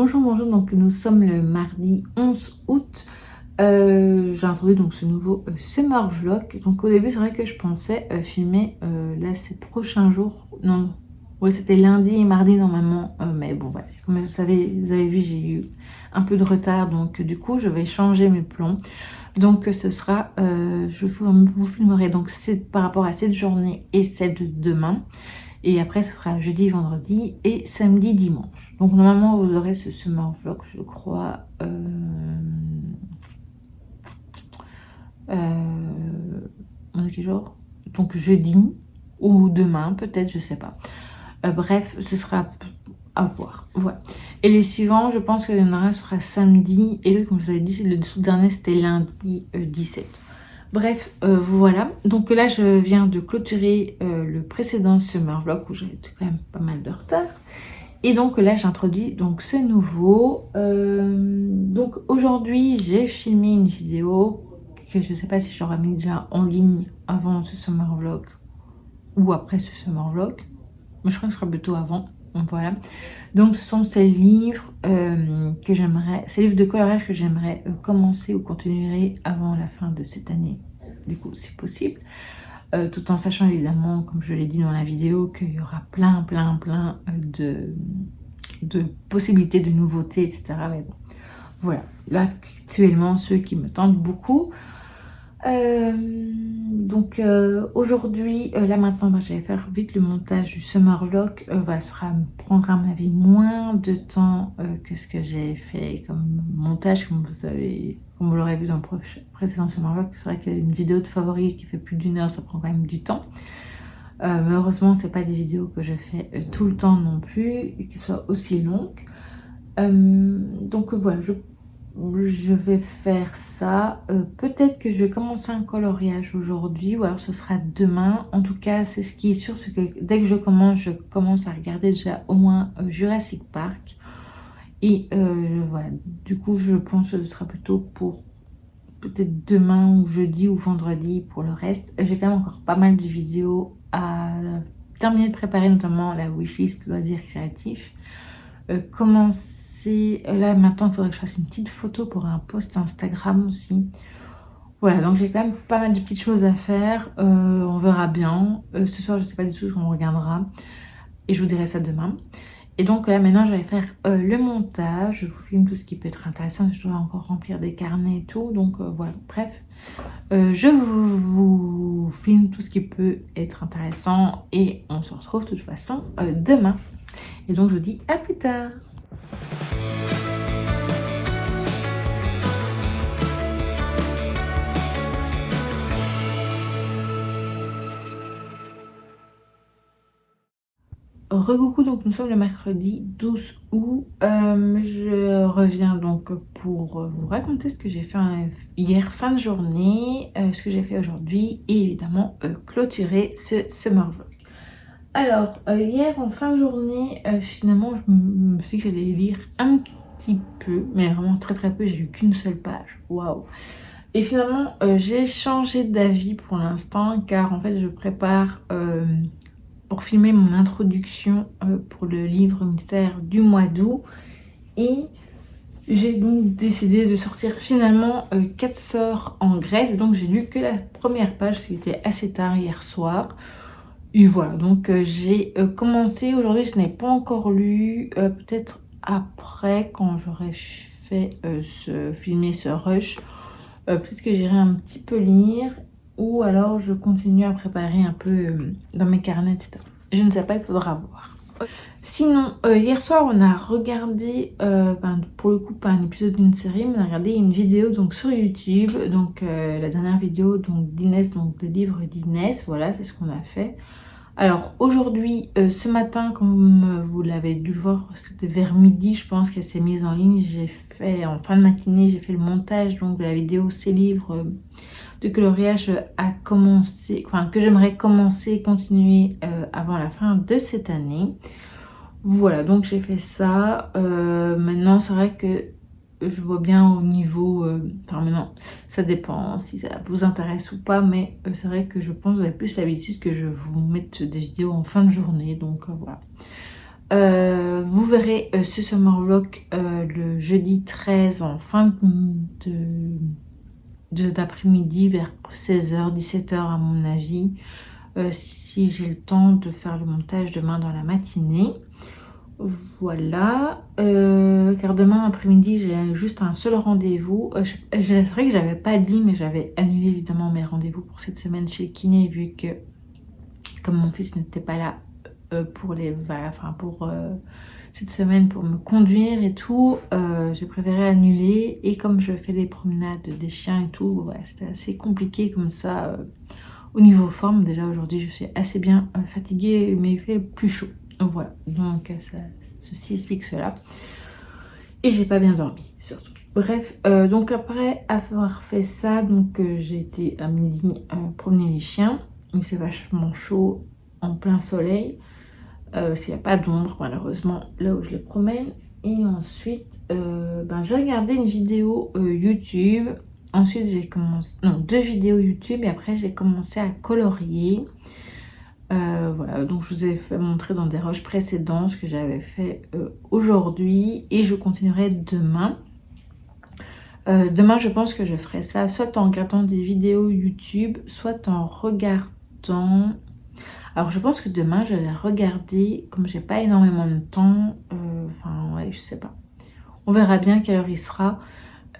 Bonjour, bonjour, donc nous sommes le mardi 11 août. J'ai introduit donc ce nouveau summer vlog. Donc au début c'est vrai que je pensais filmer là ces prochains jours. Non, ouais c'était lundi et mardi normalement. Mais bon voilà, comme vous avez vu j'ai eu un peu de retard. Donc du coup je vais changer mes plans. Donc ce sera, je vous filmerai donc par rapport à cette journée et celle de demain. Et après, ce sera jeudi, vendredi et samedi, dimanche. Donc normalement, vous aurez ce summer vlog, je crois. On est quel jour? Donc jeudi ou demain, peut-être, je sais pas. Bref, ce sera à voir. Voilà. Et les suivants, je pense qu'il y en aura, ce sera samedi. Et comme je vous avais dit, le dessous dernier, c'était lundi 17. Bref, voilà. Donc là, je viens de clôturer le précédent summer vlog où j'avais quand même pas mal de retard. Et donc là, j'introduis donc ce nouveau. Donc aujourd'hui, j'ai filmé une vidéo que je ne sais pas si j'aurais mis déjà en ligne avant ce summer vlog ou après ce summer vlog. Mais je crois que ce sera plutôt avant. Donc voilà. Donc ce sont ces livres que j'aimerais, ces livres de coloriage que j'aimerais commencer ou continuer avant la fin de cette année. Du coup, c'est possible. Tout en sachant évidemment, comme je l'ai dit dans la vidéo, qu'il y aura plein de possibilités, de nouveautés, etc. Mais bon, voilà. Là, actuellement, ceux qui me tentent beaucoup. Donc aujourd'hui, là maintenant, je vais faire vite le montage du summer vlog. Prendra à mon avis moins de temps que ce que j'ai fait comme montage, comme vous l'aurez vu dans le précédent summer vlog. C'est vrai qu'il y a une vidéo de favoris qui fait plus d'1 heure, ça prend quand même du temps. Mais heureusement, c'est pas des vidéos que je fais tout le temps non plus et qui soient aussi longues. Donc voilà, je vais faire ça. Peut-être que je vais commencer un coloriage aujourd'hui ou alors ce sera demain. En tout cas, c'est ce qui est sûr, c'est que dès que je commence à regarder déjà au moins Jurassic Park. Et voilà, du coup, je pense que ce sera plutôt pour peut-être demain ou jeudi ou vendredi pour le reste. J'ai quand même encore pas mal de vidéos à terminer de préparer, notamment la wishlist loisirs créatifs. Là maintenant il faudrait que je fasse une petite photo pour un post Instagram aussi. Voilà, donc j'ai quand même pas mal de petites choses à faire. On verra bien. Ce soir je sais pas du tout ce qu'on regardera et je vous dirai ça demain. Et donc là maintenant je vais faire le montage. Je vous filme tout ce qui peut être intéressant. Je dois encore remplir des carnets et tout. Donc voilà, bref. Je vous filme tout ce qui peut être intéressant et on se retrouve de toute façon demain. Et donc je vous dis à plus tard. Recoucou, donc nous sommes le mercredi 12 août. Je reviens donc pour vous raconter ce que j'ai fait hier fin de journée, ce que j'ai fait aujourd'hui et évidemment clôturer ce summer vlog. Alors, hier en fin de journée, finalement je me suis dit que j'allais lire un petit peu, mais vraiment très peu, j'ai lu qu'une seule page, waouh! Et finalement j'ai changé d'avis pour l'instant car en fait je prépare pour filmer mon introduction pour le livre mystère du mois d'août. Et j'ai donc décidé de sortir finalement 4 sœurs en Grèce. Donc j'ai lu que la première page, ce qui était assez tard hier soir. Et voilà, donc j'ai commencé aujourd'hui, je n'ai pas encore lu, peut-être après quand j'aurai fait filmer ce rush, peut-être que j'irai un petit peu lire. Ou alors je continue à préparer un peu dans mes carnets, etc. Je ne sais pas, il faudra voir. Sinon, hier soir, on a regardé, pour le coup, pas un épisode d'une série, mais on a regardé une vidéo donc, sur YouTube. Donc, la dernière vidéo d'Inès, donc le livre d'Inès. Voilà, c'est ce qu'on a fait. Alors, aujourd'hui, ce matin, comme vous l'avez dû le voir, c'était vers midi, je pense qu'elle s'est mise en ligne. J'ai fait, en fin de matinée, j'ai fait le montage donc, de la vidéo Ces livres de coloriage que j'aimerais continuer avant la fin de cette année. Voilà, donc j'ai fait ça. Maintenant, c'est vrai que je vois bien au niveau... maintenant, ça dépend si ça vous intéresse ou pas, mais c'est vrai que je pense que vous avez plus l'habitude que je vous mette des vidéos en fin de journée, donc voilà. Vous verrez ce summer vlog le jeudi 13 en fin d'après-midi vers 16h, 17h à mon avis. Si j'ai le temps de faire le montage demain dans la matinée. Voilà, car demain après-midi j'ai juste un seul rendez-vous. C'est vrai que j'avais pas dit, mais j'avais annulé évidemment mes rendez-vous pour cette semaine chez le kiné, vu que comme mon fils n'était pas là pour cette semaine pour me conduire et tout, j'ai préféré annuler. Et comme je fais des promenades des chiens et tout, ouais, c'était assez compliqué comme ça au niveau forme. Déjà aujourd'hui je suis assez bien fatiguée, mais il fait plus chaud. Voilà, donc ceci explique cela. Et j'ai pas bien dormi, surtout. Bref, donc après avoir fait ça, donc j'ai été à midi promener les chiens. Donc c'est vachement chaud en plein soleil. Parce qu'il n'y a pas d'ombre, malheureusement, là où je les promène. Et ensuite, j'ai regardé une vidéo YouTube. Ensuite, j'ai commencé... Non, 2 vidéos YouTube. Et après, j'ai commencé à colorier. Voilà, donc je vous ai fait montrer dans des rushs précédents ce que j'avais fait aujourd'hui, et je continuerai demain. Demain je pense que je ferai ça soit en regardant des vidéos YouTube, soit en regardant... Alors je pense que demain je vais regarder, comme j'ai pas énormément de temps, ouais, je sais pas. On verra bien quelle heure il sera.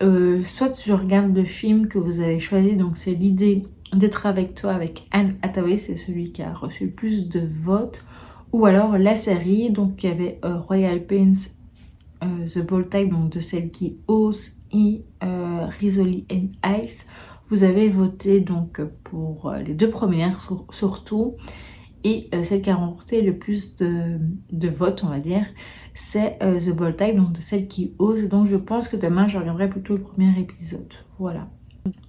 Soit je regarde le film que vous avez choisi, donc c'est l'idée d'être avec toi avec Anne Hathaway, c'est celui qui a reçu le plus de votes, ou alors la série, donc il y avait Royal Pains, The Bold Type, donc de celle qui ose, et Rizzoli and Ice. Vous avez voté donc pour les 2 premières surtout, et celle qui a remporté le plus de votes, on va dire, c'est The Bold Type, donc de celle qui ose. Donc je pense que demain je regarderai plutôt le premier épisode, voilà,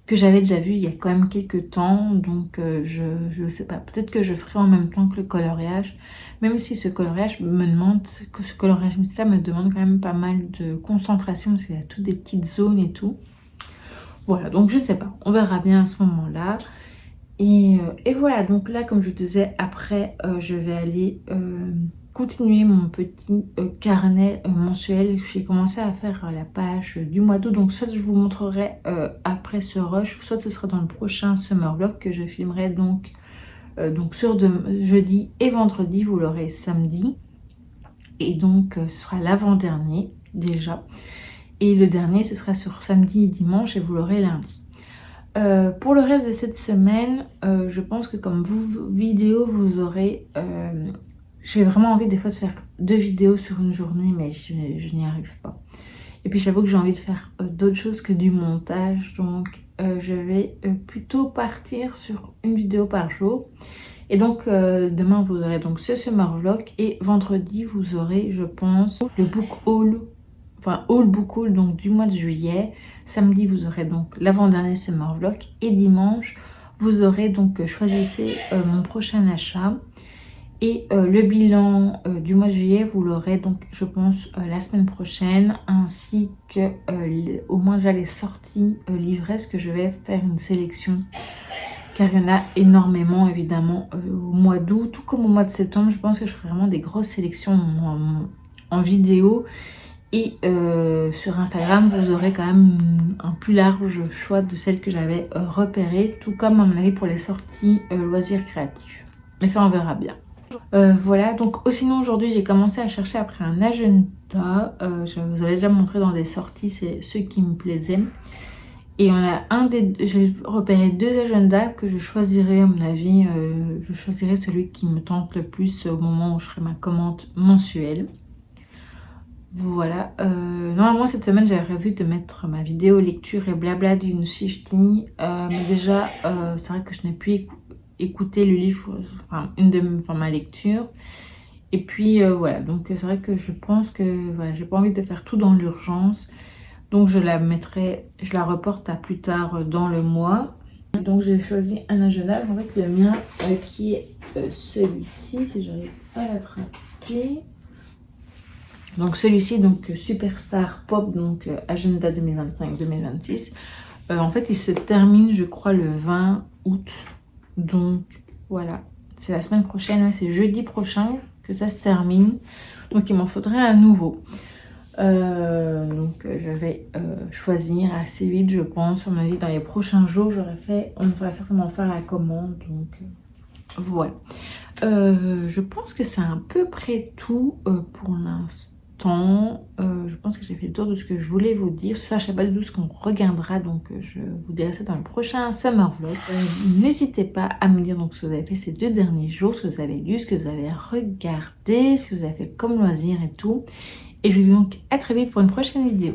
que j'avais déjà vu il y a quand même quelques temps. Donc je sais pas, peut-être que je ferai en même temps que le coloriage, même si ce coloriage me demande ça me demande quand même pas mal de concentration, parce qu'il y a toutes des petites zones et tout. Voilà, donc je ne sais pas, on verra bien à ce moment là. Et voilà, donc là comme je disais, après je vais aller continuer mon petit carnet mensuel. J'ai commencé à faire la page du mois d'août, donc soit je vous montrerai après ce rush, soit ce sera dans le prochain summer vlog que je filmerai donc sur jeudi et vendredi. Vous l'aurez samedi, et donc ce sera l'avant-dernier déjà, et le dernier ce sera sur samedi et dimanche, et vous l'aurez lundi. Pour le reste de cette semaine, je pense que comme vidéo vous aurez... j'ai vraiment envie des fois de faire 2 vidéos sur une journée, mais je n'y arrive pas. Et puis j'avoue que j'ai envie de faire d'autres choses que du montage, donc je vais plutôt partir sur une vidéo par jour. Et donc demain vous aurez donc ce summer vlog, et vendredi vous aurez, je pense, le book haul, haul book haul, donc du mois de juillet. Samedi vous aurez donc l'avant-dernier summer vlog, et dimanche vous aurez donc choisissez mon prochain achat, et le bilan du mois de juillet vous l'aurez donc je pense la semaine prochaine, ainsi que au moins déjà les sorties livresses, que je vais faire une sélection, car il y en a énormément évidemment au mois d'août, tout comme au mois de septembre. Je pense que je ferai vraiment des grosses sélections en vidéo. Et sur Instagram, vous aurez quand même un plus large choix de celles que j'avais repérées, tout comme à mon avis pour les sorties loisirs créatifs. Mais ça, on verra bien. Voilà, donc sinon aujourd'hui, j'ai commencé à chercher après un agenda. Je vous avais déjà montré dans des sorties, c'est ceux qui me plaisaient. Et on a j'ai repéré 2 agendas que je choisirai, à mon avis. Je choisirai celui qui me tente le plus au moment où je ferai ma commande mensuelle. Voilà, normalement cette semaine j'avais prévu de mettre ma vidéo lecture et blabla d'une Swiftie, mais déjà c'est vrai que je n'ai pu écouter le livre, ma lecture, et puis voilà, donc c'est vrai que je pense que voilà, j'ai pas envie de faire tout dans l'urgence, donc je la reporte à plus tard dans le mois. Donc j'ai choisi un agenda, en fait le mien qui est celui-ci, si j'arrive à l'attraper. Donc celui-ci, donc Superstar Pop, donc agenda 2025-2026. En fait, il se termine, je crois, le 20 août. Donc voilà, c'est la semaine prochaine, c'est jeudi prochain que ça se termine. Donc il m'en faudrait un nouveau. Donc je vais choisir assez vite, je pense. À mon avis, dans les prochains jours, on devrait certainement faire la commande. Donc voilà. Je pense que c'est à peu près tout pour l'instant. Je pense que j'ai fait le tour de ce que je voulais vous dire. Je ne sais pas du tout ce qu'on regardera, donc je vous dirai ça dans le prochain Summer Vlog. N'hésitez pas à me dire donc ce que vous avez fait ces 2 derniers jours, ce que vous avez lu, ce que vous avez regardé, ce que vous avez fait comme loisir et tout. Et je vous dis donc à très vite pour une prochaine vidéo.